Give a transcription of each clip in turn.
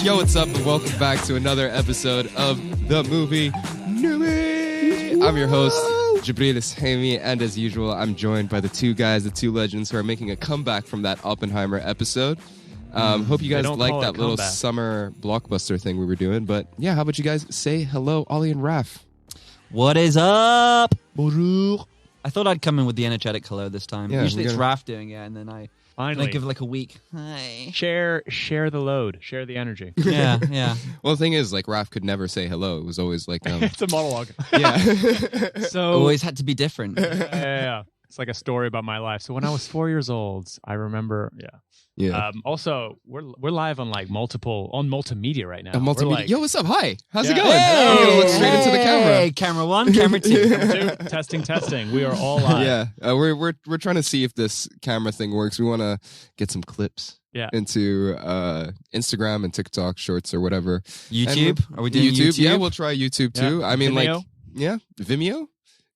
Yo, what's up, and welcome back to another episode of The Movie Newbie. I'm your host, Breathless, and as usual, I'm joined by the two guys, the two legends who are making a comeback from that Oppenheimer episode. Hope you guys like that little summer blockbuster thing we were doing. But yeah, how about you guys say hello, Ollie and Raph? What is up? Bonjour. I thought I'd come in with the energetic hello this time. Yeah, usually it's Raph doing it, and then I give it like a week. Hi. Share the load. Share the energy. Yeah. Well, the thing is, like, Raph could never say hello. It was always like... It's a monologue. Yeah. So Always had to be different. Yeah. It's like a story about my life. So when I was 4 years old, I remember, Yeah. Also, we're live on multimedia right now. Multimedia. Yo, what's up? Hi. How's it Yeah. going? Hey, I'm gonna look straight into the camera. Hey, camera one, camera two. Testing. We are all live. Yeah, we're trying to see if this camera thing works. We want to get some clips into Instagram and TikTok shorts or whatever. YouTube? Are we doing YouTube? Yeah, we'll try YouTube too. Yeah. I mean, Vimeo? Vimeo?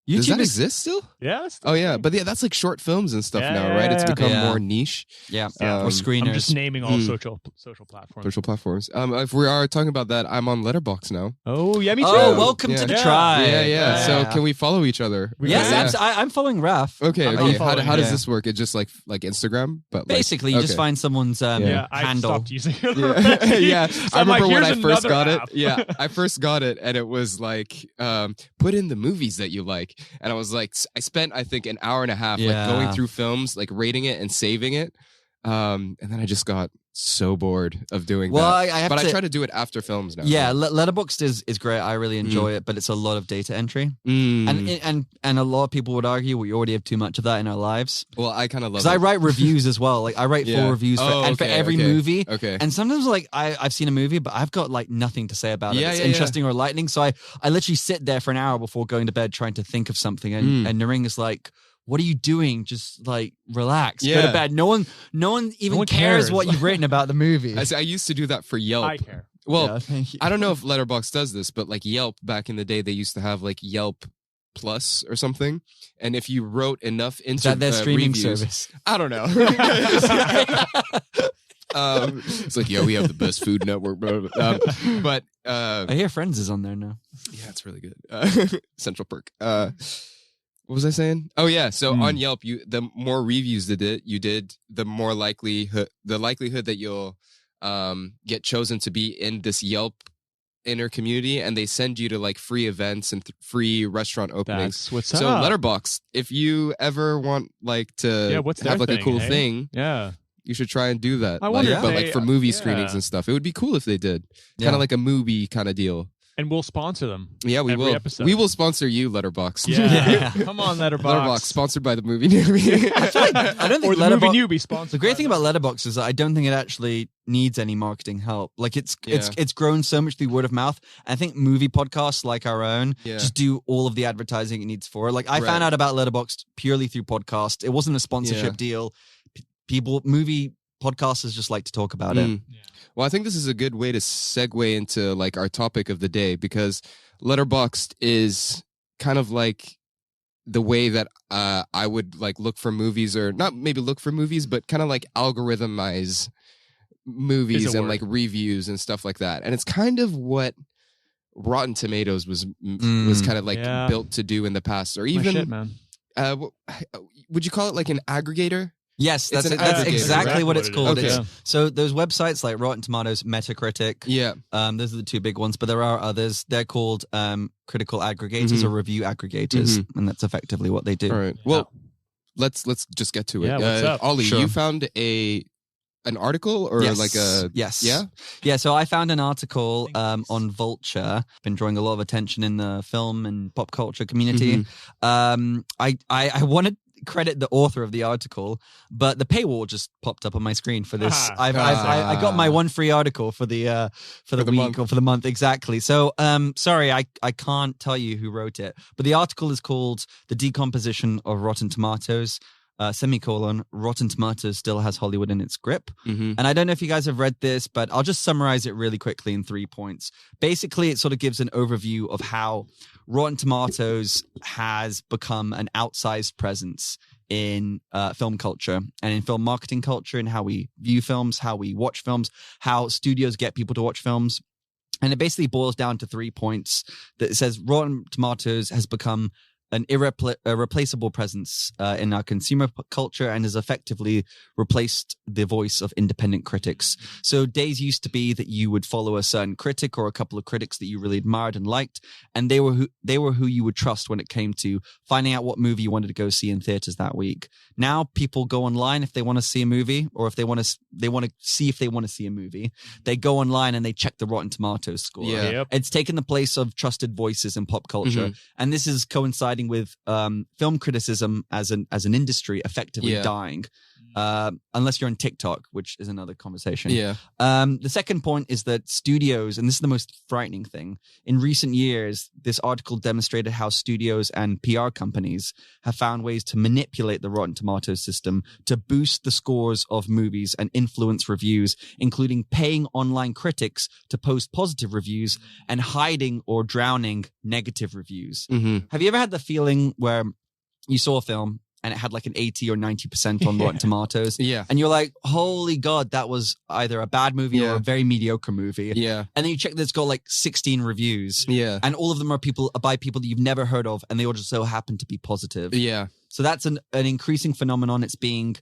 YouTube Does that exist still? Yes. Oh, yeah. But yeah, that's like short films and stuff now, Yeah, right? It's yeah. become Yeah. more niche. Yeah, Yeah. or screeners. I'm just naming all social platforms. Social platforms. If we are talking about that, I'm on Letterboxd now. Oh, yeah, me too. Oh, welcome Yeah. to the Yeah. tribe. Yeah. So can we follow each other? Yes, Yeah. I'm following Raph. Okay. I'm How following, does this work? It's just like Instagram, but Basically, you just find someone's I handle. stopped using it. Yeah, yeah. So I I'm like, remember when here's I first another got it. app. Yeah, I first got it, and it was like, put in the movies that you like, and I was like, I spent I think an hour and a half like going through films, like rating it and saving it, and then I just got so bored of doing that. I try to do it after films now. Yeah, Letterboxd is great. I really enjoy it, but it's a lot of data entry, and a lot of people would argue we already have too much of that in our lives. Well, I kind of love because I write reviews as well. Like I write full reviews for every movie. Okay. And sometimes like I've seen a movie, but I've got like nothing to say about it. It's interesting or lightning. So I literally sit there for an hour before going to bed trying to think of something, and Naring is like, what are you doing? Just like relax, go to bed. No one even cares what you've written about the movie. I used to do that for Yelp. I care. Well, I don't know if Letterboxd does this, but like Yelp back in the day, they used to have like Yelp Plus or something, and if you wrote enough into their streaming reviews, service. I don't know. It's like, we have the best food network, but I hear Friends is on there now. Yeah, it's really good. Central Perk. What was I saying? Oh yeah, so on Yelp, the more reviews you did, the more likelihood that you'll get chosen to be in this Yelp inner community, and they send you to like free events and free restaurant openings. That's what's so up. Letterboxd, if you ever want like to have like a cool thing, you should try and do that. I wonder, but like for movie screenings and stuff, it would be cool if they did kind of like a movie kind of deal. And we'll sponsor them. Yeah, we will. Episode. We will sponsor you, Letterboxd. Yeah. Come on, Letterboxd. Letterboxd, sponsored by the movie Newbie. I don't think or the movie Newbie sponsored. The great thing about Letterboxd is that I don't think it actually needs any marketing help. Like it's grown so much through word of mouth. I think movie podcasts like our own just do all of the advertising it needs for it. Like I found out about Letterboxd purely through podcast. It wasn't a sponsorship deal. Movie podcasters just like to talk about it. Yeah. Well, I think this is a good way to segue into like our topic of the day, because Letterboxd is kind of like the way that I would like look for movies, or not maybe look for movies, but kind of like algorithmize movies and like reviews and stuff like that. And it's kind of what Rotten Tomatoes was kind of like built to do in the past, or even shit, man. Would you call it like an aggregator? Yes, that's exactly exactly what it's called. Okay. So those websites like Rotten Tomatoes, Metacritic, those are the two big ones, but there are others. They're called critical aggregators or review aggregators, and that's effectively what they do. All right. Well, let's just get to it. Yeah, what's up? Ollie, Sure. you found an article or like a yeah. So I found an article on Vulture. Been drawing a lot of attention in the film and pop culture community. I wanted credit the author of the article, but the paywall just popped up on my screen for this. I got my one free article for the week month. or for the month exactly. So sorry, I can't tell you who wrote it, but the article is called "The Decomposition of Rotten Tomatoes." Rotten Tomatoes still has Hollywood in its grip. And I don't know if you guys have read this, but I'll just summarize it really quickly in 3 points. Basically, it sort of gives an overview of how Rotten Tomatoes has become an outsized presence in film culture and in film marketing culture, and how we view films, how we watch films, how studios get people to watch films. And it basically boils down to 3 points that it says Rotten Tomatoes has become an irreplaceable presence in our consumer culture and has effectively replaced the voice of independent critics. So days used to be that you would follow a certain critic or a couple of critics that you really admired and liked, and they were who you would trust when it came to finding out what movie you wanted to go see in theaters that week. Now people go online if they want to see a movie, or if they want to see if they want to see a movie. They go online and they check the Rotten Tomatoes score. Yeah. Yep. It's taken the place of trusted voices in pop culture, and this is coinciding with film criticism as an industry effectively dying, unless you're on TikTok, which is another conversation. Yeah. The second point is that studios, and this is the most frightening thing, in recent years, this article demonstrated how studios and PR companies have found ways to manipulate the Rotten Tomatoes system to boost the scores of movies and influence reviews, including paying online critics to post positive reviews and hiding or drowning negative reviews. Have you ever had the feeling where you saw a film and it had like an 80 or 90% on Rotten Tomatoes? Yeah. And you're like, holy God, that was either a bad movie or a very mediocre movie. Yeah. And then you check that it's got like 16 reviews. Yeah. And all of them are by people that you've never heard of, and they all just so happen to be positive. Yeah. So that's an increasing phenomenon. It's being,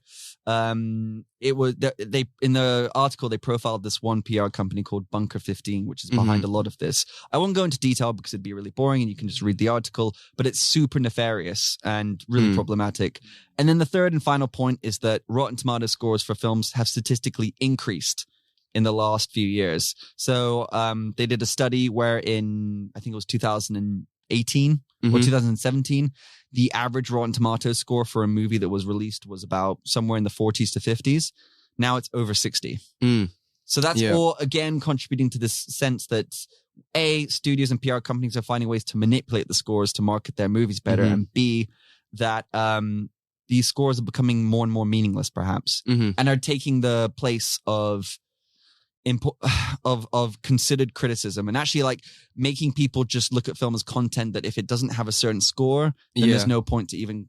it was, they, in the article, they profiled this one PR company called Bunker 15, which is behind a lot of this. I won't go into detail because it'd be really boring and you can just read the article, but it's super nefarious and really problematic. And then the third and final point is that Rotten Tomatoes scores for films have statistically increased in the last few years. So, they did a study where in, I think it was 2018 or 2017, the average Rotten Tomatoes score for a movie that was released was about somewhere in the 40s to 50s. Now it's over 60. So that's all, again, contributing to this sense that A, studios and PR companies are finding ways to manipulate the scores to market their movies better, and B, that these scores are becoming more and more meaningless, perhaps, and are taking the place of considered criticism, and actually like making people just look at film as content that if it doesn't have a certain score, then there's no point to even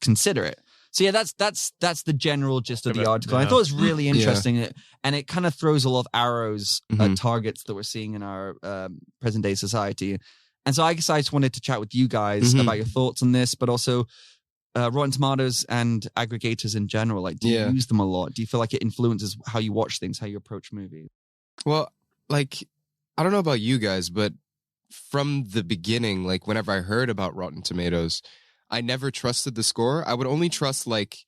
consider it. So yeah, that's the general gist of the article. I thought it was really interesting, and it kind of throws a lot of arrows at targets that we're seeing in our present day society. And so I guess I just wanted to chat with you guys about your thoughts on this, but also Rotten Tomatoes and aggregators in general. Like, do you use them a lot? Do you feel like it influences how you watch things, how you approach movies? Well, like, I don't know about you guys, but from the beginning, like whenever I heard about Rotten Tomatoes, I never trusted the score. I would only trust like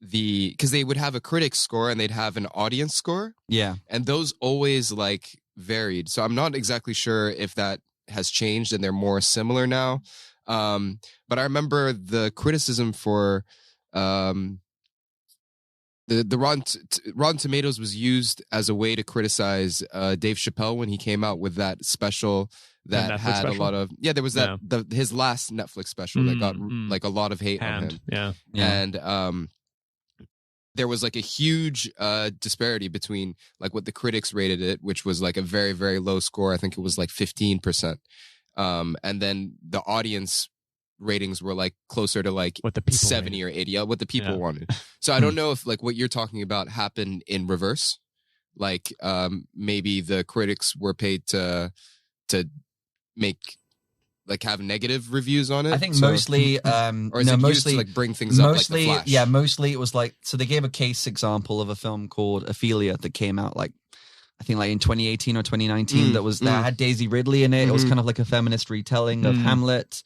because they would have a critic score and they'd have an audience score. Yeah. And those always like varied. So I'm not exactly sure if that has changed and they're more similar now. But I remember the criticism for the Rotten Tomatoes was used as a way to criticize Dave Chappelle when he came out with that special that had special? A lot of there was that his last Netflix special that got like a lot of hate on him. And there was like a huge disparity between like what the critics rated it, which was like a very, very low score. I think it was like 15%. And then the audience ratings were like closer to like what the 70 or 80, what the people wanted. So I don't know if like what you're talking about happened in reverse. Like maybe the critics were paid to make like have negative reviews on it. I think mostly or is it mostly used to like bring things up like the Flash? Yeah, mostly it was like, so they gave a case example of a film called Ophelia that came out like I think like in 2018 or 2019 that had Daisy Ridley in it. It was kind of like a feminist retelling of Hamlet.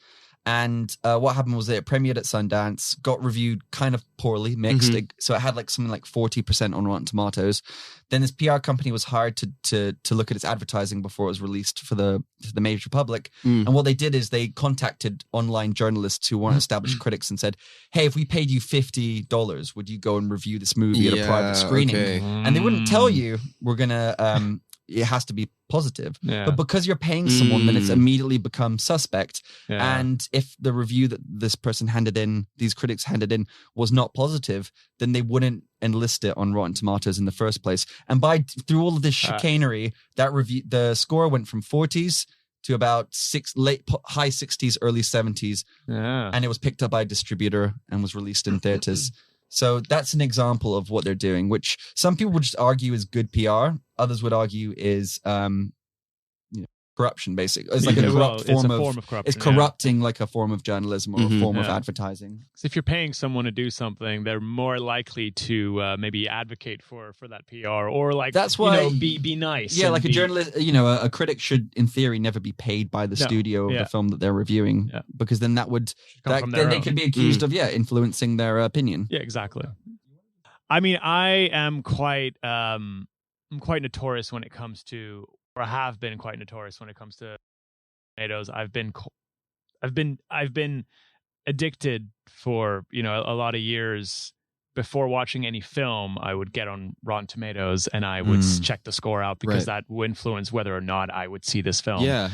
And what happened was that it premiered at Sundance, got reviewed kind of poorly, mixed. So it had like something like 40% on Rotten Tomatoes. Then this PR company was hired to look at its advertising before it was released for the major public. And what they did is they contacted online journalists who weren't established critics and said, hey, if we paid you $50, would you go and review this movie at a private screening? Okay. And they wouldn't tell you we're going to... it has to be positive. But because you're paying someone, then it's immediately become suspect. And if the review that this person handed in, these critics handed in, was not positive, then they wouldn't enlist it on Rotten Tomatoes in the first place. And through all of this chicanery, that review, the score went from 40s to about high 60s, early 70s. Yeah. And it was picked up by a distributor and was released in theaters. So that's an example of what they're doing, which some people would just argue is good PR. Others would argue is corruption, basically. It's like a corrupt form of corruption. It's corrupting like a form of journalism or a form of advertising. So if you're paying someone to do something, they're more likely to maybe advocate for that PR or like that's why be nice. Yeah, like a journalist, a critic should, in theory, never be paid by the studio of the film that they're reviewing, because then then they could be accused of influencing their opinion. Yeah, exactly. I mean, I am quite notorious when it comes to. Or I have been quite notorious when it comes to tomatoes. I've been addicted for a lot of years. Before watching any film, I would get on Rotten Tomatoes and I would check the score out because that would influence whether or not I would see this film. Yeah,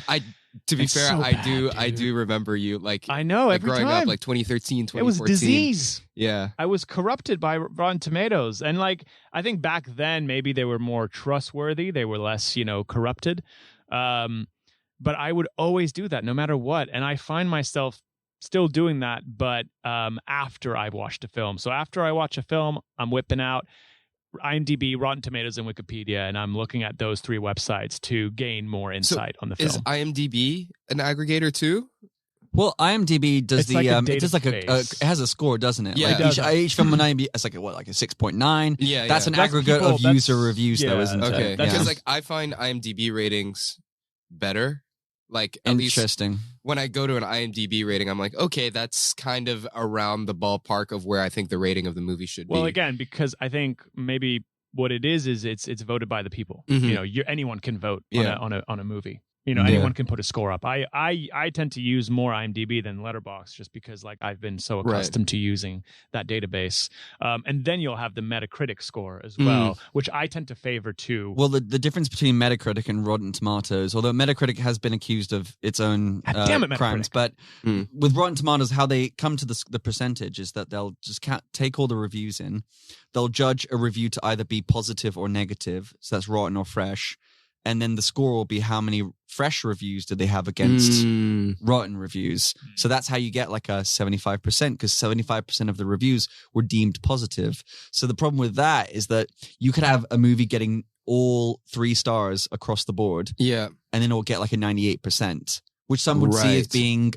to be fair, I do remember you I know every growing time. up, like 2013, 2014. It was disease. Yeah, I was corrupted by Rotten Tomatoes, and like I think back then maybe they were more trustworthy. They were less, corrupted. But I would always do that no matter what, and I find myself still doing that, but after I've watched a film. So after I watch a film, I'm whipping out IMDb, Rotten Tomatoes, and Wikipedia, and I'm looking at those three websites to gain more insight on the film. Is IMDb an aggregator too? Well, IMDb does it has a score, doesn't it? Yeah, like each film on IMDb, it's like a 6.9. Yeah, that's an aggregate of user reviews, though, isn't it? Okay, because I find IMDb ratings better. Like at Interesting. Least when I go to an IMDb rating, I'm like, okay, that's kind of around the ballpark of where I think the rating of the movie should be. Well, again, because I think maybe what it is it's voted by the people. Anyone can vote on a movie. Anyone can put a score up. I tend to use more IMDb than Letterboxd just because like I've been so accustomed to using that database. And then you'll have the Metacritic score as well, which I tend to favor too. Well, the difference between Metacritic and Rotten Tomatoes, although Metacritic has been accused of its own crimes, but with Rotten Tomatoes, how they come to the percentage is that they'll just take all the reviews in. They'll judge a review to either be positive or negative, so that's rotten or fresh. And then the score will be how many fresh reviews did they have against rotten reviews. So that's how you get like a 75%, because 75% of the reviews were deemed positive. So the problem with that is that you could have a movie getting all 3 stars across the board. Yeah. And then it'll get like a 98%, which some would see as being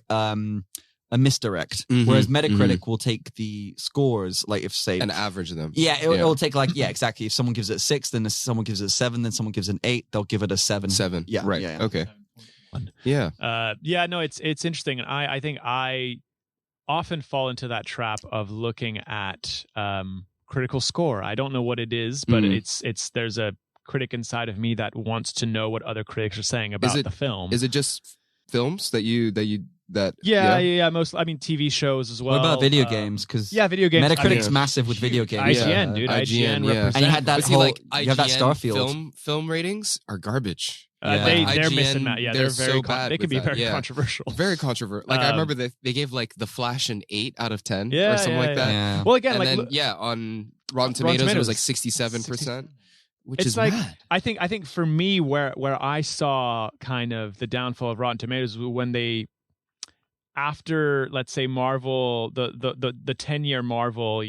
a misdirect. Whereas Metacritic will take the scores, like if say and average them. Yeah, it'll take like exactly. If someone gives it 6, then someone gives it 7, then someone gives it an 8, they'll give it a 7. 7. Yeah. Right. Yeah. Okay. Yeah. No, it's interesting, and I think I often fall into that trap of looking at critical score. I don't know what it is, but it's there's a critic inside of me that wants to know what other critics are saying about the film. Is it just films that most, I mean, TV shows as well. What about video games? Because video games. Metacritic's massive with video games. IGN, dude. IGN represents. And you had that whole, like, you have that Starfield. Film ratings are garbage. They're missing that. Yeah, they're very so bad. They can be very controversial. Very controversial. Like I remember they gave like The Flash an 8 out of 10 or something like that. Yeah. Well, again, and then, on Rotten Tomatoes it was like 67%. Which it's is like mad. I think for me where I saw kind of the downfall of Rotten Tomatoes was when they, after let's say Marvel, the 10-year Marvel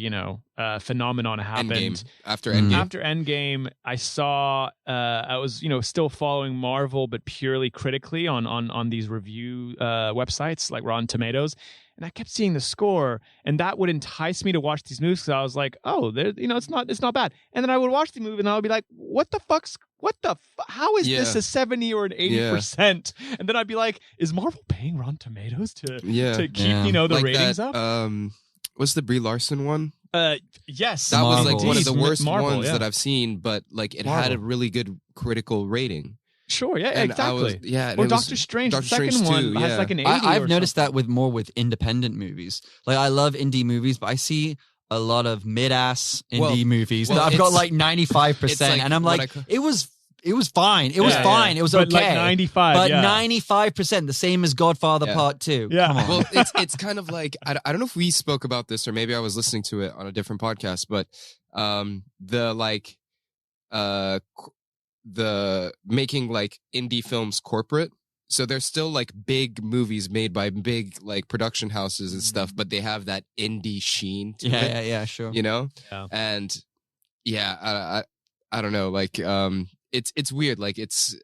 phenomenon happened. After Endgame, I saw I was still following Marvel but purely critically on these review websites like Rotten Tomatoes. And I kept seeing the score, and that would entice me to watch these movies because I was like, "Oh, it's not bad." And then I would watch the movie, and I would be like, how is this a 70 or an 80%? And then I'd be like, "Is Marvel paying Rotten Tomatoes to keep the like ratings that, up?" What's the Brie Larson one? Yes, that was like one of the Indeed. worst Marvel, ones that I've seen, but like it had a really good critical rating. Sure, yeah, and exactly. Or Doctor Strange, the second one has like an 80. I've noticed that with independent movies. Like I love indie movies, but I see a lot of mid-ass indie movies that I've got like 95%, like, and I'm like, it was fine. It was fine. It was okay. Like 95, but 95%, the same as Godfather Part 2. Yeah. Come on. Well, it's kind of like I don't know if we spoke about this or maybe I was listening to it on a different podcast, but the making like indie films corporate So there's still like big movies made by big like production houses and stuff, but they have that indie sheen to it. Yeah, sure. You know? Yeah. And yeah, I don't know, like it's weird. Like it's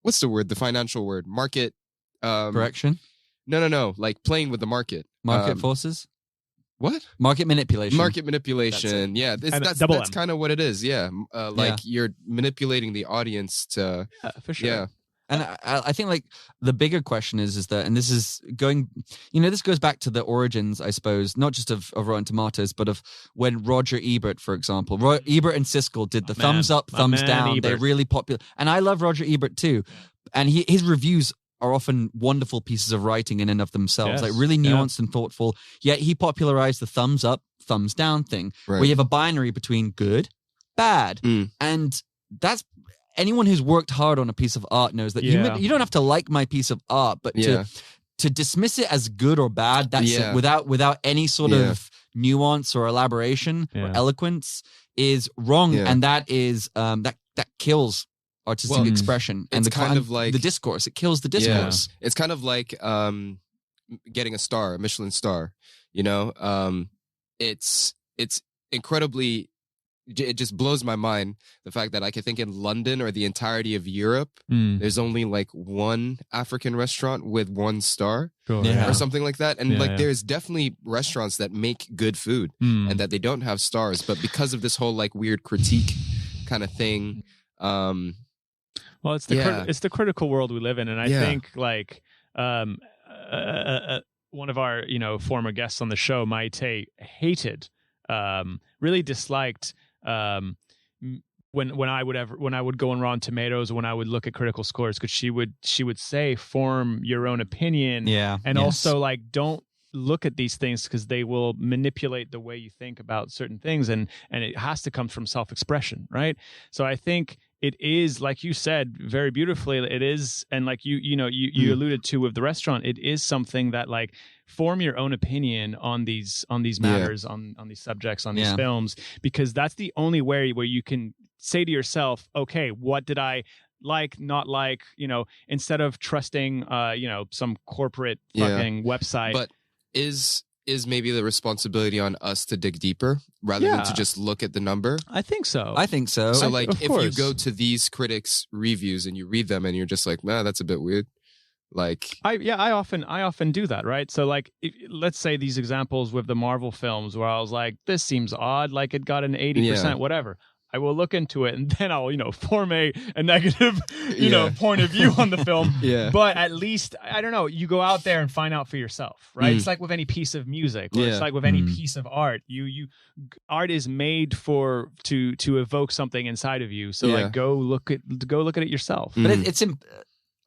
what's the word? The financial word? Market Correction? No. Like playing with the market. Market forces? What? Market manipulation. Market manipulation. Yeah, that's kind of what it is. Yeah, you're manipulating the audience to. For sure. Yeah. And I think like the bigger question is that, and this is going, this goes back to the origins, I suppose, not just of Rotten Tomatoes, but of when Roger Ebert, for example, Ebert and Siskel did the thumbs up, thumbs down. Ebert. They're really popular. And I love Roger Ebert too. And his reviews are often wonderful pieces of writing in and of themselves, like really nuanced and thoughtful. Yet he popularized the thumbs up, thumbs down thing, where you have a binary between good, bad. And that's, anyone who's worked hard on a piece of art knows that you don't have to like my piece of art, but to dismiss it as good or bad, that's it, without any sort of nuance or elaboration or eloquence is wrong. And that is that kills artistic expression. And it's kind of like the discourse. It kills the discourse. Yeah. It's kind of like getting a Michelin star, it's incredibly, it just blows my mind, the fact that I think in London or the entirety of Europe, there's only like one African restaurant with 1 star or something like that. And there's definitely restaurants that make good food and that they don't have stars, but because of this whole like weird critique kind of thing, well, it's the critical world we live in, and I think like one of our former guests on the show, Maite, hated, really disliked when I would go on Rotten Tomatoes, when I would look at critical scores, because she would say form your own opinion, and also like don't look at these things because they will manipulate the way you think about certain things, and it has to come from self-expression, right? So I think it is, like you said very beautifully, it is, and like you alluded to with the restaurant, it is something that like form your own opinion on these matters, on these subjects, on these films, because that's the only way where you can say to yourself, okay, what did I like, not like, instead of trusting some corporate fucking website. But is maybe the responsibility on us to dig deeper rather than to just look at the number? I think so. So like if you go to these critics' reviews and you read them and you're just like, nah, that's a bit weird. Like I often do that, right? So like let's say these examples with the Marvel films where I was like, this seems odd, like it got an 80%, whatever. I will look into it and then I'll, form a negative, point of view on the film. But at least, I don't know, you go out there and find out for yourself, right? It's like with any piece of music, or it's like with any piece of art. Art is made to evoke something inside of you. So like go look at it yourself. But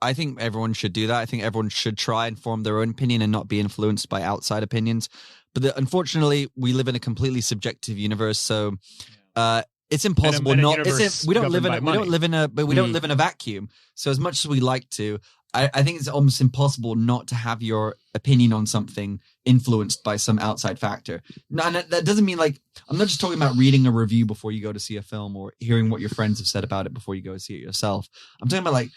I think everyone should do that. I think everyone should try and form their own opinion and not be influenced by outside opinions. But unfortunately, we live in a completely subjective universe. So, it's impossible not. We don't live in a vacuum. So as much as we like to, I think it's almost impossible not to have your opinion on something influenced by some outside factor. No, and that doesn't mean like, I'm not just talking about reading a review before you go to see a film or hearing what your friends have said about it before you go see it yourself. I'm talking about like,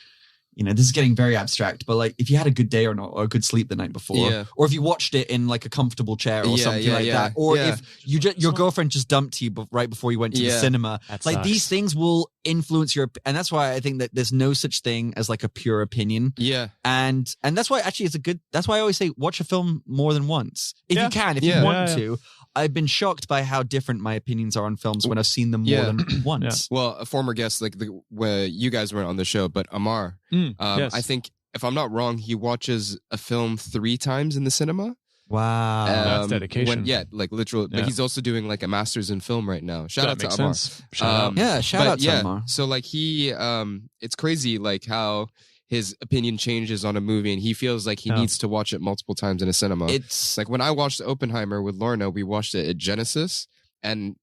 this is getting very abstract, but like if you had a good day or not, or a good sleep the night before, or if you watched it in like a comfortable chair or something like that, or if your girlfriend just dumped you right before you went to the cinema, like these things will influence your, and that's why I think that there's no such thing as like a pure opinion. And that's why actually that's why I always say watch a film more than once. If you can, if you want to. I've been shocked by how different my opinions are on films when I've seen them more than once. Well, a former guest, like where you guys weren't on the show, but Amar, I think, if I'm not wrong, he watches a film 3 times in the cinema. Wow. That's dedication. Like literal. But he's also doing like a master's in film right now. Shout out to Amar. Shout out to Amar. So like he, it's crazy like how his opinion changes on a movie and he feels like he needs to watch it multiple times in a cinema. It's like when I watched Oppenheimer with Lorna, we watched it at Genesis and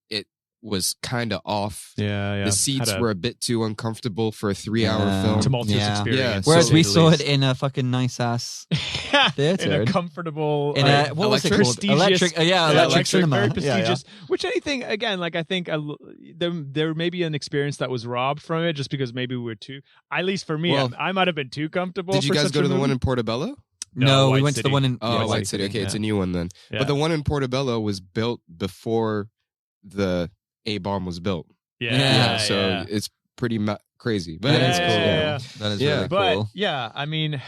was kind of off. Yeah. The seats were a bit too uncomfortable for a 3-hour film. Tumultuous experience. Whereas we saw it in a fucking nice ass theater. In a comfortable, in a, what was it called? Electric cinema. Very prestigious. Which anything, again, like I think there may be an experience that was robbed from it just because maybe we were too, at least for me, I might have been too comfortable. Did you guys go to the one in Portobello? No, we went to the one in White City. Okay, it's a new one then. Yeah. But the one in Portobello was built before the A-bomb was built. So it's pretty crazy. But that is cool. That is really cool. But yeah, I mean,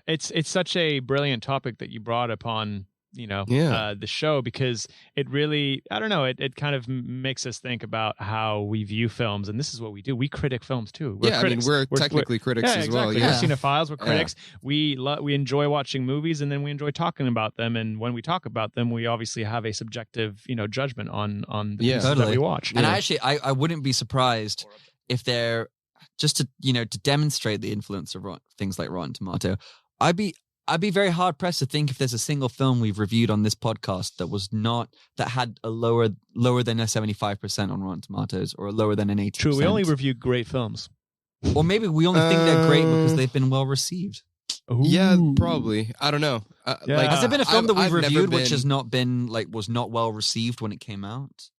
it's such a brilliant topic that you brought upon, the show, because it really, I don't know, it kind of makes us think about how we view films, and this is what we do. We critic films too. We're critics. I mean, we're technically critics as well. We're cinephiles. We're critics. We enjoy watching movies, and then we enjoy talking about them. And when we talk about them, we obviously have a subjective, judgment on the pieces that we watch. And I wouldn't be surprised if they're just to demonstrate the influence of things like Rotten Tomato. I'd be very hard pressed to think if there's a single film we've reviewed on this podcast that had a lower than a 75% on Rotten Tomatoes or lower than an 80%. True, we only review great films. Or maybe we only think they're great because they've been well received. Ooh. Yeah, probably. I don't know. Has there been a film that we've reviewed which has not been was not well received when it came out?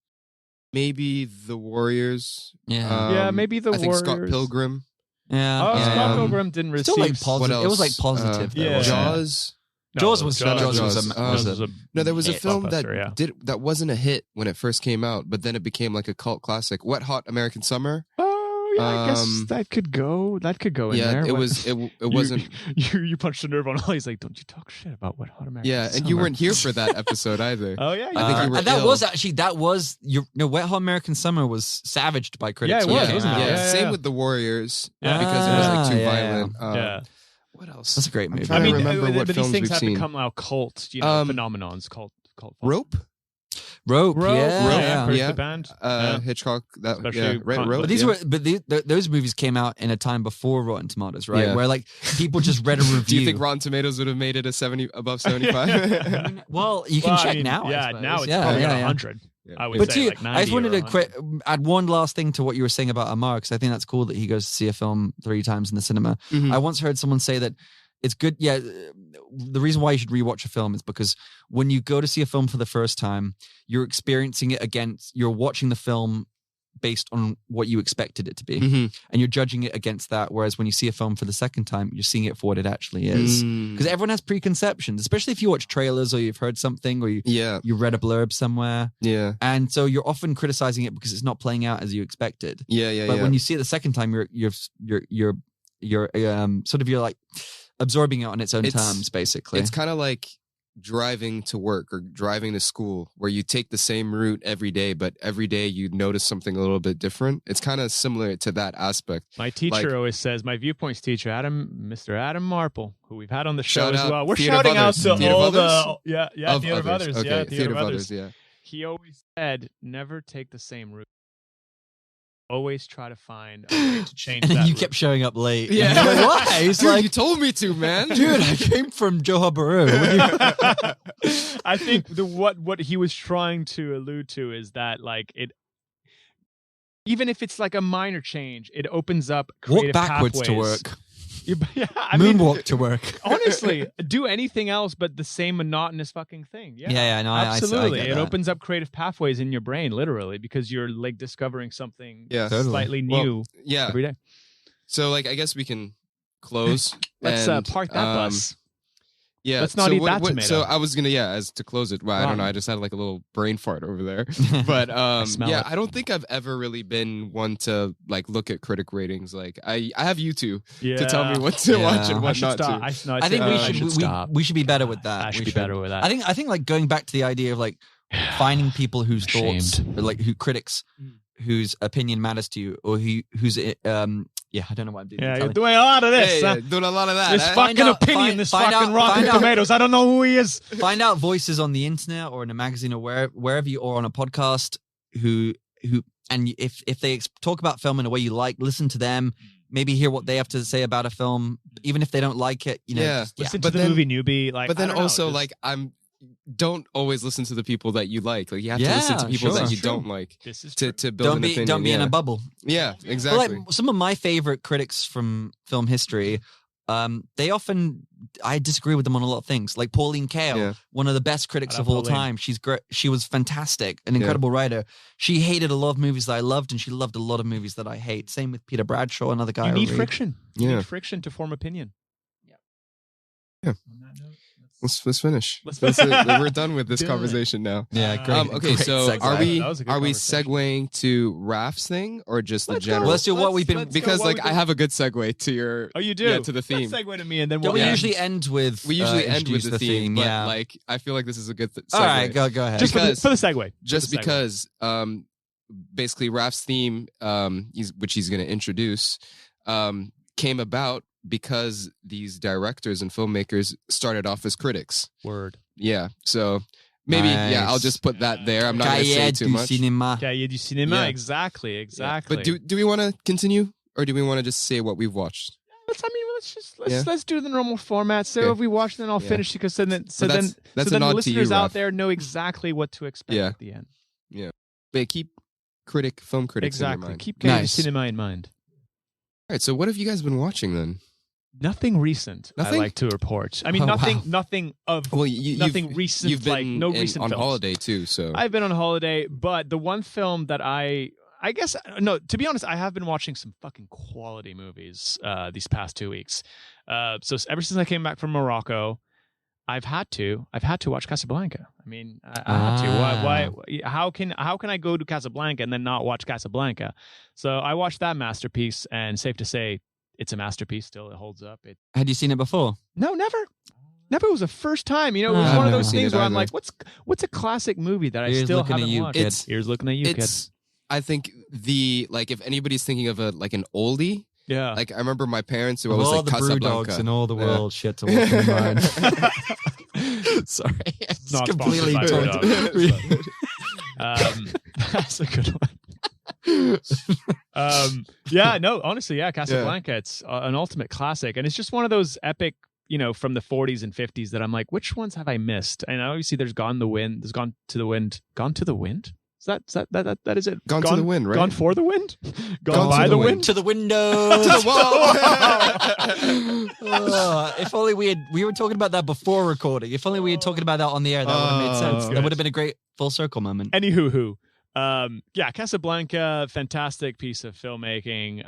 Maybe The Warriors. Yeah, maybe The Warriors. I think Scott Pilgrim. Yeah. Scott Pilgrim didn't receive. Still positive. It was positive. Jaws. Jaws was a no. There was a film that wasn't a hit when it first came out, but then it became like a cult classic. Wet Hot American Summer. Oh yeah, I guess that could go. That could go in there. It wasn't. You punched a nerve on all. He's like, "Don't you talk shit about Wet Hot American Summer." And you weren't here for that episode either. Oh yeah, I think you were. That was Wet Hot American Summer was savaged by critics. Yeah, it was. Wasn't it? Same with The Warriors because it was too violent. What else? That's a great movie. I remember what but films these things we've have seen. become now cult, phenomenons. Cult. Rope. The band. Hitchcock. Rope. But those movies came out in a time before Rotten Tomatoes, right? Yeah. Where people just read a review. Do you think Rotten Tomatoes would have made it above 75? Well, you can check now. Yeah, now it's probably 100. I would say 90. I just wanted to add one last thing to what you were saying about Amar, because I think that's cool that he goes to see a film 3 times in the cinema. Mm-hmm. I once heard someone say that it's good. Yeah, the reason why you should rewatch a film is because when you go to see a film for the first time, you're experiencing it you're watching the film based on what you expected it to be, and you're judging it against that. Whereas when you see a film for the second time, you're seeing it for what it actually is. Because everyone has preconceptions, especially if you watch trailers or you've heard something or you read a blurb somewhere. Yeah, and so you're often criticizing it because it's not playing out as you expected. But when you see it the second time, you're like absorbing it on its own terms, basically. It's kind of like driving to work or driving to school, where you take the same route every day, but every day you notice something a little bit different. It's kind of similar to that aspect. My teacher always says, my viewpoints teacher, Mr. Adam Marple, who we've had on the show as well. We're shouting out to all the Theater of Others. Okay, Theater of Others. He always said, never take the same route. Always try to find a way to change and that. You kept showing up late. Yeah. Why? He's like, you told me to, man. Dude, I came from Johor Bahru. I think what he was trying to allude to is that even if it's like a minor change, it opens up creative walk backwards pathways. To work. Moonwalk to work. Honestly, do anything else but the same monotonous fucking thing. Yeah, no, absolutely. I it opens up creative pathways in your brain, literally, because you're discovering something slightly new every day. So, I guess we can close. Let's park that bus. Yeah, let's not eat that tomato. So I was gonna, as to close it. Well, I don't know. I just had a little brain fart over there. But I don't think I've ever really been one to look at critic ratings. I have you two to tell me what to watch and what not to. I think we should be better with that. I should be better with that. I think going back to the idea of finding people whose thoughts, who critics, whose opinion matters to you, or whose I don't know what I'm doing. Yeah, you're doing a lot of this. Doing a lot of that. This fucking opinion, this fucking Rotten Tomatoes. I don't know who he is. Find out voices on the internet or in a magazine or wherever you or on a podcast who and if they talk about film in a way you like, listen to them. Maybe hear what they have to say about a film, even if they don't like it. Listen to the movie Newbie. But then also I'm don't always listen to the people that you like. Like you have to listen to people that you don't like to build an opinion. Don't be in a bubble. Yeah, exactly. Well, like, some of my favorite critics from film history, they often, I disagree with them on a lot of things. Like Pauline Kael, one of the best critics of all time. She's great. She was fantastic, an incredible writer. She hated a lot of movies that I loved, and she loved a lot of movies that I hate. Same with Peter Bradshaw, another guy. You need friction. You need friction to form opinion. Yeah. On that note, let's finish. We're done with this conversation now. Yeah, great. Okay, great so segue. are we segueing to Raph's thing or just the general? Let's do what we've been because like I have a good segue to your. Oh, you do. Yeah, to the theme. Let's segue to me, and then we usually end with. We usually end with the theme, but yeah. like I feel like this is a good. All right, go ahead. Just for the segue. Just because, basically Raph's theme, which he's going to introduce, came about because these directors and filmmakers started off as critics. Word. Yeah. So maybe, I'll just put that there. I'm not going to say too much. Cahiers du cinéma. Exactly. Yeah. But do we want to continue or do we want to just say what we've watched? Let's do the normal format. So if we watch, then I'll finish because then the listeners out there know exactly what to expect at the end. Yeah. But keep film critics in your mind. Keep Cahiers du cinéma in mind. All right. So what have you guys been watching then? Nothing recent. I like to report. I mean, nothing recent. You've been no recent on films. holiday too, so I've been on holiday. But the one film that I guess no. To be honest, I have been watching some fucking quality movies these past 2 weeks. So ever since I came back from Morocco, I've had to watch Casablanca. I mean, I had to. Why? How can I go to Casablanca and then not watch Casablanca? So I watched that masterpiece, and safe to say, it's a masterpiece. Still, it holds up. Had you seen it before? No, never. It was the first time. You know, it was one of those things where I'm like, what's a classic movie that I still haven't watched? Here's looking at you, kid. I think if anybody's thinking of an oldie. Yeah. Like I remember my parents who always all like the Casablanca. brew dogs in all the world shit to watch in mind. Sorry, it's not completely that's a good one. Honestly, Casablanca. It's an ultimate classic, and it's just one of those epic, from the 40s and 50s that I'm like, which ones have I missed? And obviously, there's Gone to the Wind. Is that is it? Gone to the Wind, right? Gone for the Wind? Gone by the wind? To the window. To the wall. If only we were talking about that before recording. If only we had talking about that on the air, that would have made sense. That would have been a great full circle moment. Anywho. Casablanca, fantastic piece of filmmaking.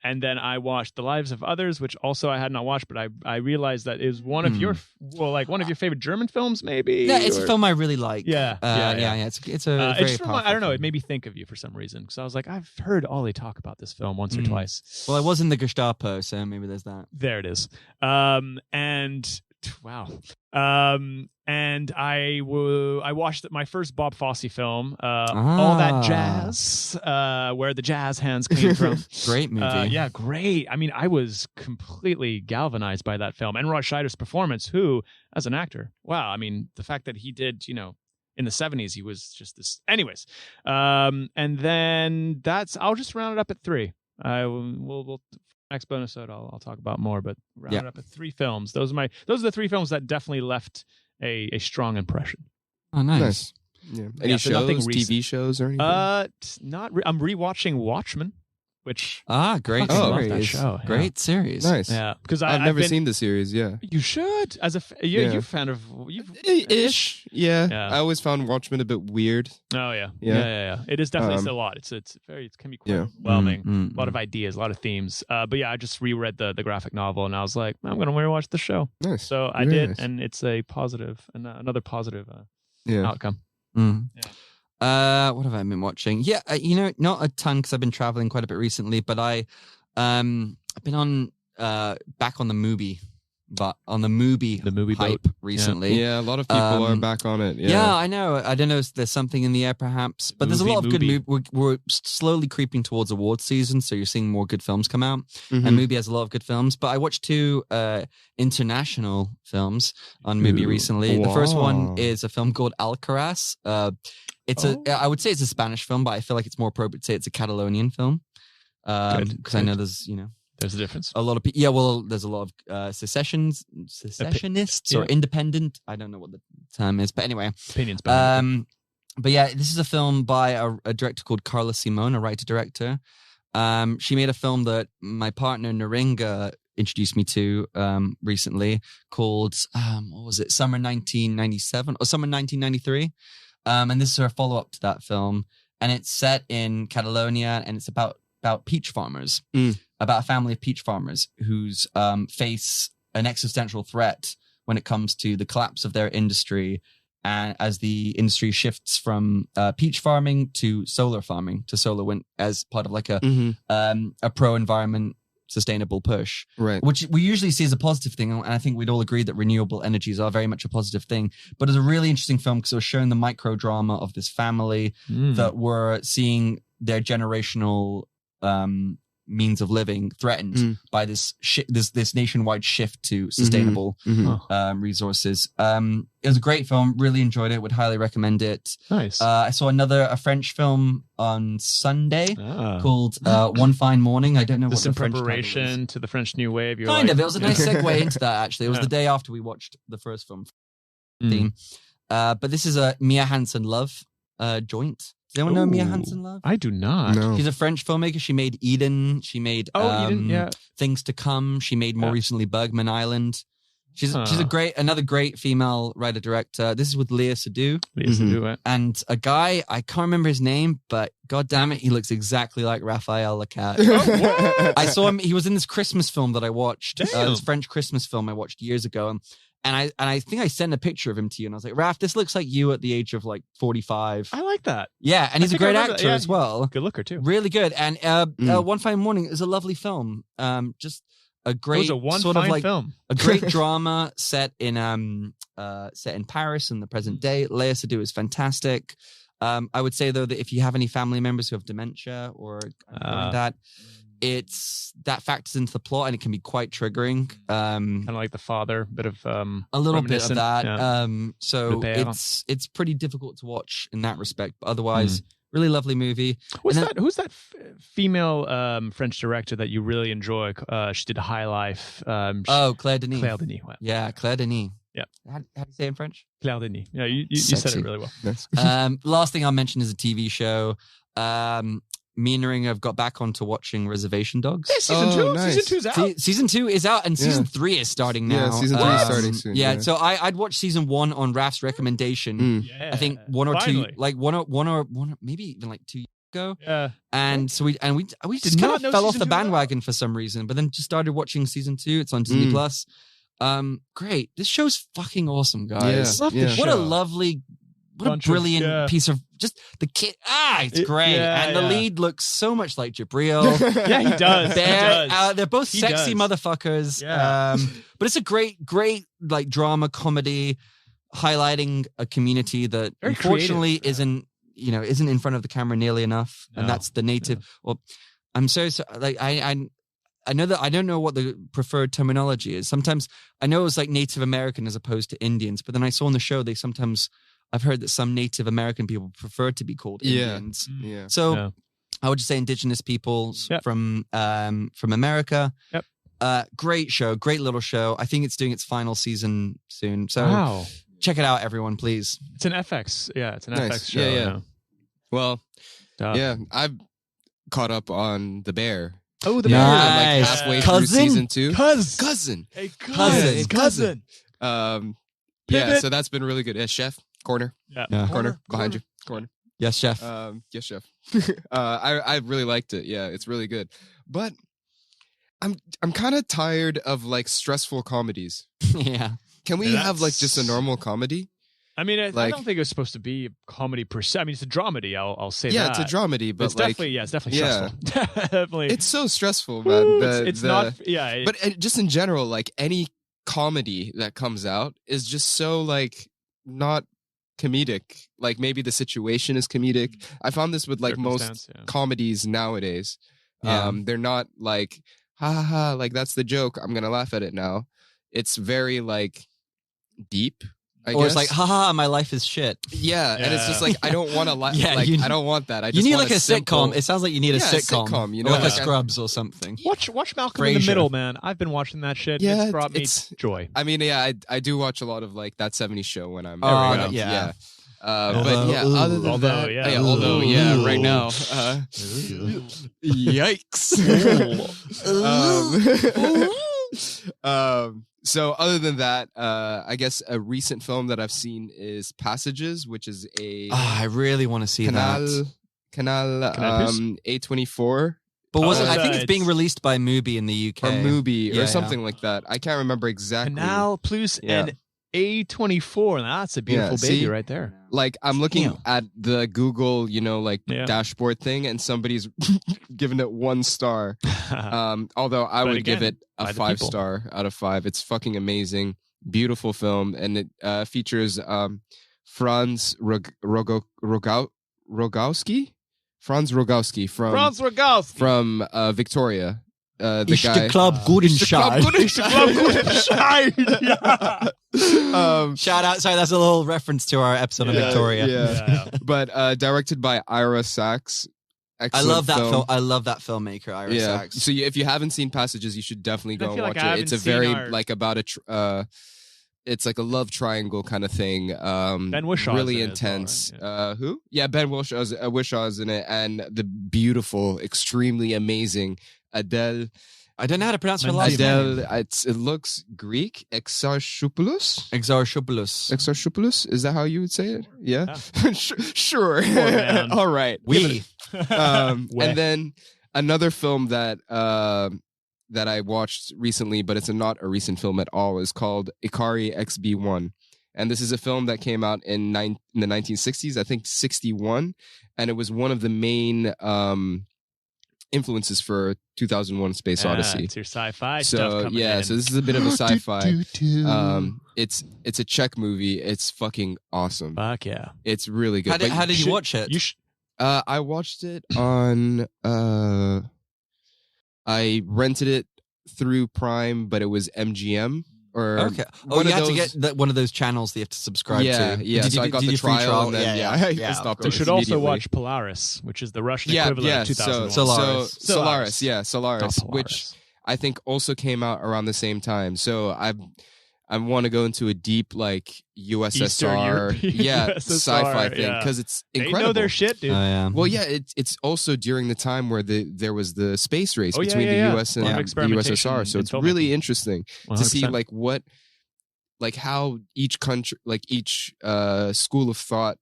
And then I watched The Lives of Others, which also I had not watched, but I realized that it was one of your one of your favorite German films, maybe. Yeah, it's a film I really like. Yeah. It's a very powerful I don't know. film. It made me think of you for some reason because I was like, I've heard Ollie talk about this film once or twice. Well, I was in the Gestapo, so maybe there's that. There it is. And I watched my first Bob Fosse film, All That Jazz, where the jazz hands came from. Great movie. Great. I mean, I was completely galvanized by that film. And Rod Scheider's performance, who, as an actor, wow, I mean, the fact that he did, in the 70s, he was just this. Anyways, and then I'll just round it up at 3. We'll next bonus episode I'll talk about more, but round it up at 3 films. Those are the 3 films that definitely left a strong impression. Oh, nice. Yeah. Any shows, TV shows, or anything? I'm rewatching Watchmen, which great love that show. Great series. Nice. Yeah, because I've never seen the series. Yeah, you should. You're a fan of ish. Yeah. I always found Watchmen a bit weird. Oh yeah. It is definitely still a lot. It can be quite overwhelming. A lot of ideas, a lot of themes. But yeah, I just reread the graphic novel, and I was like, I'm gonna rewatch the show. Nice. So I did, and it's a positive, another positive outcome. What have I been watching? Yeah, not a ton because I've been traveling quite a bit recently, but I've been on back on the movie, but on the movie hype boat. recently. Yeah, a lot of people are back on it. Yeah, I know. I don't know if there's something in the air perhaps, but there's a lot of good movies. We're slowly creeping towards award season, so you're seeing more good films come out. And Mubi has a lot of good films, but I watched 2 international films on Mubi recently. Wow. The first one is a film called Alcaraz. I would say it's a Spanish film, but I feel like it's more appropriate to say it's a Catalonian film. Because I know there's, There's a difference. A lot of people. Yeah, well, there's a lot of secessionists or independent. I don't know what the term is, but anyway, opinions. But yeah, this is a film by a director called Carla Simone, a writer-director. She made a film that my partner Naringa introduced me to recently called, what was it, Summer 1997 or Summer 1993. And this is her follow-up to that film. And it's set in Catalonia, and it's about peach farmers, about a family of peach farmers who's face an existential threat when it comes to the collapse of their industry, and as the industry shifts from peach farming to solar farming, to solar wind, as part of like a pro-environment sustainable push, right? Which we usually see as a positive thing, and I think we'd all agree that renewable energies are very much a positive thing. But it's a really interesting film because it was showing the micro drama of this family that were seeing their generational means of living threatened by this nationwide shift to sustainable resources. It was a great film. Really enjoyed it. Would highly recommend it. Nice. I saw a French film on Sunday called One Fine Morning. I don't know what the French preparation to the French New Wave. Kind of. It was a nice segue into that, actually. It was the day after we watched the first film theme. But this is a Mia Hansen-Love joint. Does anyone know Mia Hansen-Love? I do not. No. She's a French filmmaker. She made Eden. She made Eden, Things to Come. She made more recently Bergman Island. She's another great female writer director. This is with Léa Seydoux. And a guy, I can't remember his name, but god damn it, he looks exactly like Raphael Lacat. I saw him. He was in this Christmas film that I watched. This French Christmas film I watched years ago. And I think I sent a picture of him to you, and I was like, Raph, this looks like you at the age of like 45. I like that. Yeah, and he's a great actor as well. Good looker too. Really good. And One Fine Morning is a lovely film. Just a great film. A great drama set in Paris in the present day. Léa Seydoux is fantastic. I would say though that if you have any family members who have dementia or that, that factors into the plot, and it can be quite triggering. Kind of like The Father, bit of a little bit of that. Yeah. So it's pretty difficult to watch in that respect, but otherwise, really lovely movie. Who's that female French director that you really enjoy? She did High Life. Claire Denis. Claire Denis. Well. Yeah, Claire Denis. Yeah. How do you say it in French? Claire Denis. Yeah, you said it really well. Nice. Last thing I'll mention is a TV show. Me and Ring have got back onto watching Reservation Dogs. Yeah, season 2. Nice. Season 2's out. Season 2 is out, and season 3 is starting now. Yeah, season 3 is starting soon. Yeah, so I'd watched season 1 on Raph's recommendation. Yeah, I think one or maybe even like 2 years ago. Yeah. And so we just kind of fell off the bandwagon for some reason, but then just started watching season 2. It's on Disney Plus. Great. This show's fucking awesome, guys. Yeah. What a lovely, what a brilliant piece of just the kid. It's great. And the lead looks so much like Jabril. Yeah, he does. They're both sexy motherfuckers. Yeah. But it's a great like drama comedy highlighting a community that Very unfortunately isn't in front of the camera nearly enough. And that's the native. Well, I'm so like I know that I don't know what the preferred terminology is. Sometimes I know it's like Native American as opposed to Indians, but then I saw on the show I've heard that some Native American people prefer to be called Indians. Yeah. So I would just say indigenous peoples from America. Yep. Great show, great little show. I think it's doing its final season soon. So check it out, everyone, please. It's an FX. Yeah, it's an Nice. FX show. Yeah. Well, I've caught up on The Bear. Oh, The Bear. Like halfway through season 2. Cousin. Hey, Cousin. Yeah, so that's been really good. Chef, corner. Yeah. Corner behind you. Corner. Yes, chef. Yes, chef. I really liked it. Yeah, it's really good. But I'm kind of tired of like stressful comedies. Yeah. Can we have like just a normal comedy? I mean, I don't think it was supposed to be a comedy per se. I mean, it's a dramedy. I'll say that. Yeah, it's a dramedy, but it's definitely stressful. Definitely, it's so stressful, man. It's not. Yeah, but just in general, like any comedy that comes out is just so like not comedic. Like maybe the situation is comedic. I found this with like most comedies nowadays. They're not like ha ha ha, like that's the joke, I'm gonna laugh at it now. It's very like deep Or it's like, haha, my life is shit. Yeah, and it's just like, I don't want to I don't want that. I just you need want like a sitcom. It sounds like you need a sitcom. You know, like a Scrubs or something. Watch Malcolm in the Middle, man. I've been watching that shit. Yeah, it's brought me joy. I mean, I do watch a lot of like That 70s Show when I'm yeah. But yeah, other than that, right now, yikes. So other than that, I guess a recent film that I've seen is Passages, which is a I really want to see that. Canal A24. But was it? I think it's being released by Newbie in the UK. Or Newbie or something like that. I can't remember exactly. Canal Plus and A24. That's a beautiful baby right there. Like I'm looking at the Google, dashboard thing, and somebody's giving it 1 star. Although I would give it a 5-star out of 5. It's fucking amazing, beautiful film, and it features Franz Rogowski. Franz Rogowski from Victoria. The guy. The Club Gudenscheid. Shout out. Sorry, that's a little reference to our episode of Victoria. Yeah. But directed by Ira Sachs. I love that film. I love that filmmaker, Ira Sachs. So if you haven't seen Passages, you should definitely go and watch it. It's a very about a it's like a love triangle kind of thing. Ben Wishaw's really in intense. It well, right? Who? Yeah, Ben Wishaw's in it, and the beautiful, extremely amazing Adele. I don't know how to pronounce her last name. It looks Greek. Exarchopoulos. Is that how you would say it? Yeah. Sure. All right. And then another film that that I watched recently, but it's not a recent film at all, is called Ikari XB1. And this is a film that came out in the 1960s, I think 61. And it was one of the main influences for 2001 Space Odyssey. It's your sci-fi stuff coming in. So this is a bit of a sci-fi. It's a Czech movie. It's fucking awesome. Fuck yeah. It's really good. How did you watch it? I watched it on... I rented it through Prime, but it was MGM. Okay. Oh, you had to get one of those channels that you have to subscribe to. Yeah, so I got the trial, and then I stopped. You should also watch Polaris, which is the Russian equivalent of 2001. Solaris, which I think also came out around the same time. So I want to go into a deep USSR, sci-fi thing because it's incredible. They know their shit, dude. Well, it's also during the time where there was the space race between the US and the USSR. So it's really interesting 100%. To see how each country, each school of thought,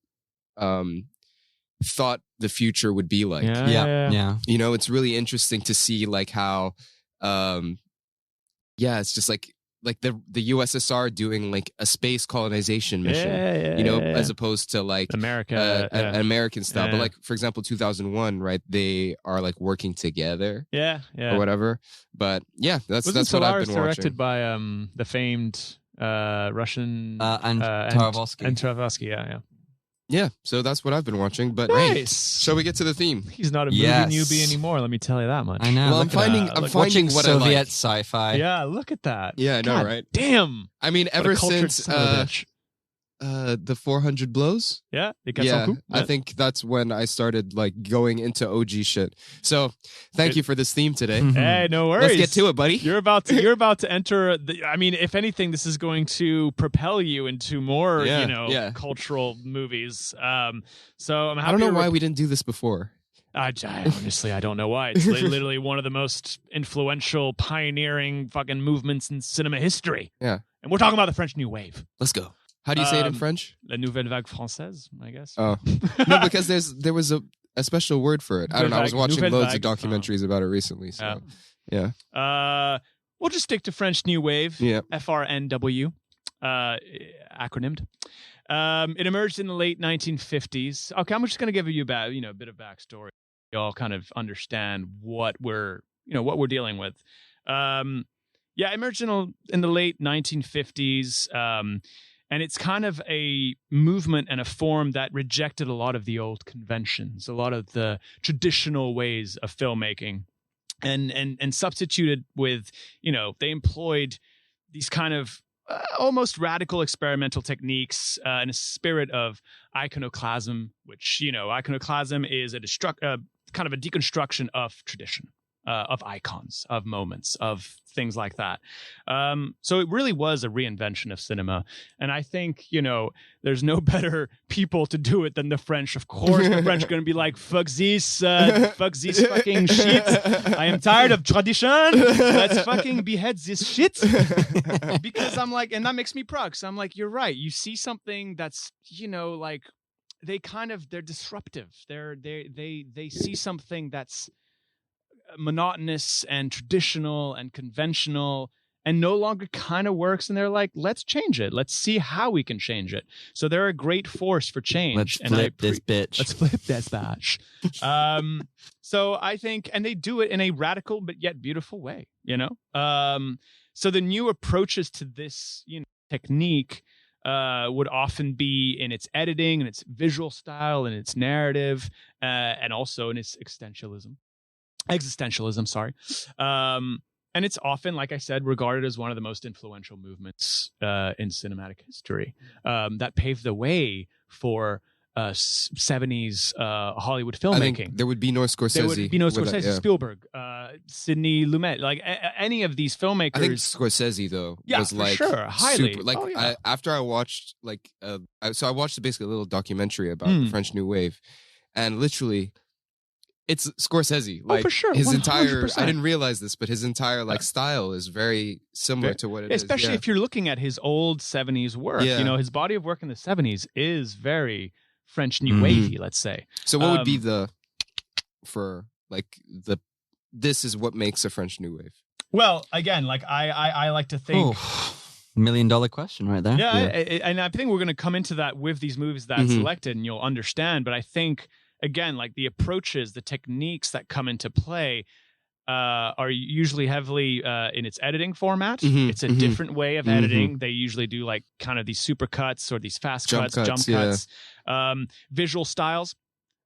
thought the future would be like. Yeah. It's really interesting to see how, it's just the USSR doing a space colonization mission, as opposed to America, an American style. But for example, 2001, right? They are working together, or whatever. But that's what I've been watching. Directed by the famed Russian and Tarkovsky, Yeah, so that's what I've been watching. But nice. Shall we get to the theme? He's not a movie newbie anymore. Let me tell you that much. I know. Well, I'm finding what Soviet I like. sci-fi. Yeah, look at that. Yeah, I know, right? Damn. I mean, ever since the 400 Blows. Yeah, I think that's when I started going into OG shit. So thank you for this theme today. Hey, no worries. Let's get to it, buddy. You're about to enter. If anything, this is going to propel you into more, cultural movies. So I'm happy. I don't know why we didn't do this before. Honestly, I don't know why. It's literally one of the most influential, pioneering fucking movements in cinema history. Yeah, and we're talking about the French New Wave. Let's go. How do you say it in French? La nouvelle vague française, I guess. Oh. No, because there was a special word for it. I don't know. I was watching loads of documentaries about it recently. So, yeah. We'll just stick to French New Wave. Yeah. FRNW, acronymed. It emerged in the late 1950s. Okay, I'm just going to give you a bit of backstory. You all kind of understand what we're dealing with. It emerged in the late 1950s. And it's kind of a movement and a form that rejected a lot of the old conventions, a lot of the traditional ways of filmmaking, and substituted with, they employed these kind of almost radical experimental techniques in a spirit of iconoclasm, which, iconoclasm is kind of a deconstruction of tradition, of icons, of moments, of things like that. So it really was a reinvention of cinema. And I think, there's no better people to do it than the French. Of course, the French are going to be like, fuck this fucking shit. I am tired of tradition. Let's fucking behead this shit. Because I'm like, and that makes me proud. So I'm like, you're right. You see something that's, like, they're disruptive. They see something that's monotonous and traditional and conventional and no longer kind of works, and they're like, let's change it. Let's see how we can change it. So they're a great force for change. Let's flip this bitch. Let's flip this bitch. So I think, and they do it in a radical but yet beautiful way, so the new approaches to this technique would often be in its editing and its visual style and its narrative, and also in its existentialism, sorry. And it's often, like I said, regarded as one of the most influential movements in cinematic history that paved the way for 70s Hollywood filmmaking. I think there would be no Scorsese. There would be no Scorsese, Spielberg, Sidney Lumet, like any of these filmmakers. I think Scorsese, though, was like sure, highly. Super, like, after I watched, like, so I watched basically a little documentary about the French New Wave, and literally, it's Scorsese. Like, for sure. His 100%. entire, I didn't realize this, but his entire style is very similar to what it is. Especially if you're looking at his old 70s work. His body of work in the 70s is very French New Wavy, let's say. So what would be this is what makes a French New Wave? Well, again, like I like to think... $1 million question right there. Yeah. And I think we're going to come into that with these movies that I selected, and you'll understand. But I think, again, like the approaches, the techniques that come into play are usually heavily in its editing format. It's a different way of editing. They usually do like kind of these super cuts or these fast jump cuts. Visual styles,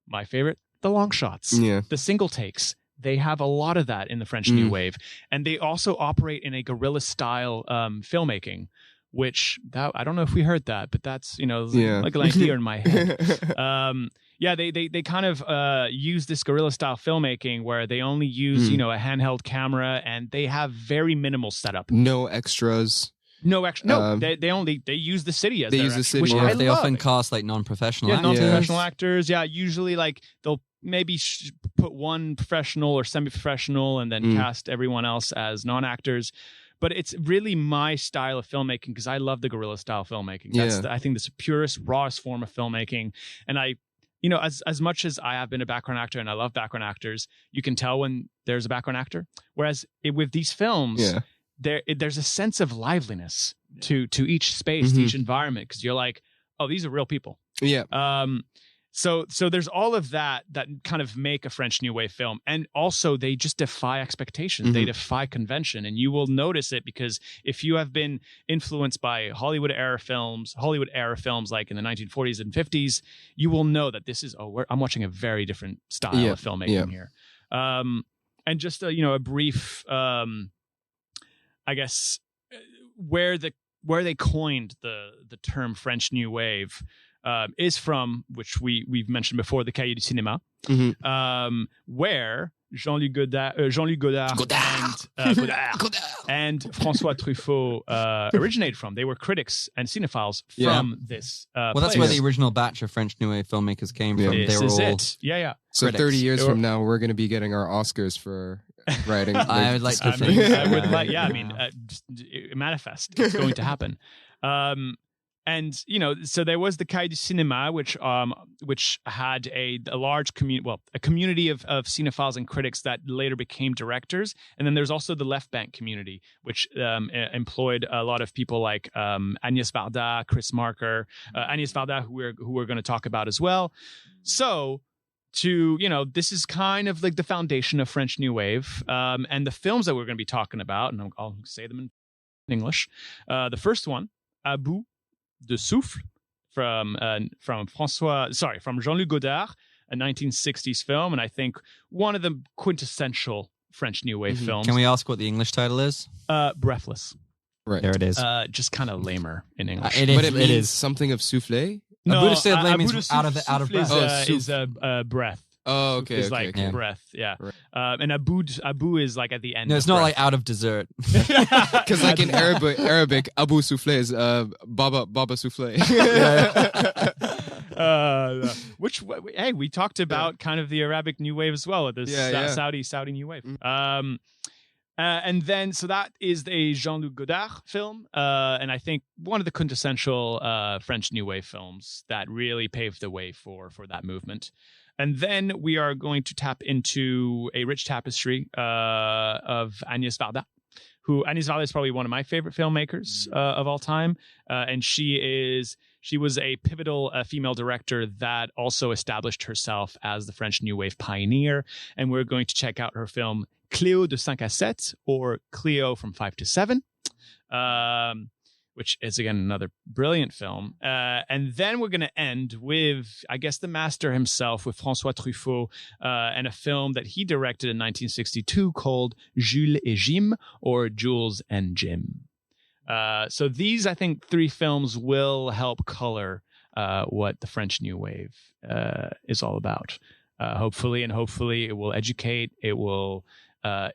my favorite, the long shots, the single takes. They have a lot of that in the French New Wave. And they also operate in a guerrilla style filmmaking, which I don't know if we heard that, but that's, like an idea in my head. They kind of use this guerrilla style filmmaking where they only use, a handheld camera, and they have very minimal setup. No extras. No extra. No, they use the city as they their use the extra, city. which They often cast like non-professional actors. non-professional actors. Yeah, usually like they'll maybe put one professional or semi-professional and then cast everyone else as non-actors. But it's really my style of filmmaking because I love the guerrilla style filmmaking. That's I think the purest, rawest form of filmmaking. And as much as I have been a background actor and I love background actors, you can tell when there's a background actor. Whereas with these films, there's a sense of liveliness to each space, to each environment, because you're like, oh, these are real people. Yeah. So there's all of that kind of make a French New Wave film. And also they just defy expectations. They defy convention. And you will notice it because if you have been influenced by Hollywood era films like in the 1940s and 50s, you will know that this is, I'm watching a very different style of filmmaking here. And just a brief, I guess, where they coined the term French New Wave is from, which we've mentioned before, the Cahiers du Cinéma, where Jean-Luc Godard and François Truffaut originated from. They were critics and cinephiles from this well, that's where the original batch of French New Wave filmmakers came from. This is it. Yeah. So critics. 30 years from now, we're going to be getting our Oscars for writing. I would like to think. Manifest. It's going to happen. And so there was the Cahiers du Cinéma, which had a large community of cinephiles and critics that later became directors, and then there's also the Left Bank community, which employed a lot of people like Agnès Varda, Chris Marker, Agnès Varda, who we're going to talk about as well. So this is kind of like the foundation of French New Wave, and the films that we're going to be talking about, and I'll say them in English. The first one, À bout de souffle, from Jean-Luc Godard, a 1960s film, and I think one of the quintessential French New Wave films. Can we ask what the English title is? Breathless. Right. There it is. Just kind of lamer in English. It is. But it It means is. something of soufflé. No, No, a bout de bout means out of breath. Is breath. Oh, okay. Is okay, like okay. breath, yeah. Right. And abu is like at the end. No, it's of not breath. like out of dessert. Because like in Arabic, Abu Soufflé is Baba Soufflé. Which hey, we talked about kind of the Arabic New Wave as well. This Saudi New Wave. And then, so that is a Jean-Luc Godard film, and I think one of the quintessential French New Wave films that really paved the way for that movement. And then we are going to tap into a rich tapestry of Agnès Varda, who Agnès Varda is probably one of my favorite filmmakers of all time, and she was a pivotal female director that also established herself as the French New Wave pioneer. And we're going to check out her film Cleo de 5 à 7, or Cleo from 5 to 7, which is, again, another brilliant film. And then we're going to end with, I guess, the master himself, with François Truffaut, and a film that he directed in 1962 called Jules et Jim, or Jules and Jim. So these, I think, 3 films will help color what the French New Wave is all about. Hopefully it will educate, it will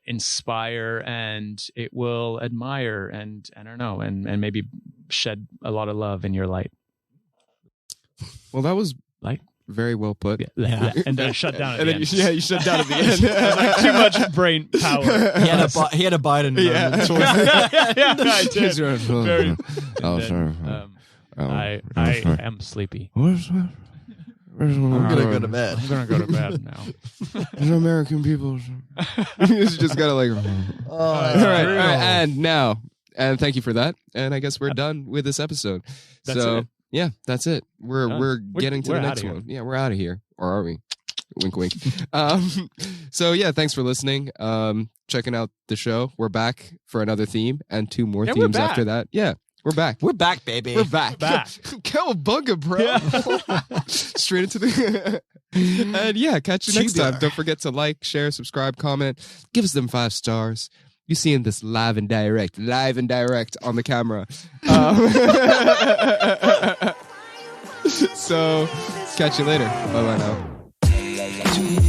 inspire, and it will admire, and I don't know, and maybe shed a lot of love in your light. Well, that was Light. very well put. Yeah. And then shut down at And the then end. you shut down at the end. Like too much brain power. He had a Biden moment. I did. Very. Oh, Then, sure. I am sleepy. I'm gonna go to bed. I'm gonna go to bed now. American people. You just gotta like. All right, and now, and thank you for that. And I guess we're done with this episode. That's so it. yeah, that's it. We're getting to the next one. Yeah, we're out of here, or are we? Wink, wink. So yeah, thanks for listening. Checking out the show. We're back for another theme and 2 more themes after that. Yeah. We're back. We're back, baby. We're back. Cowabunga, bro. Straight into the... And yeah, catch you next time. Don't forget to like, share, subscribe, comment. Give us them 5 stars. You're seeing this live and direct on the camera. So, catch you later. Bye-bye now.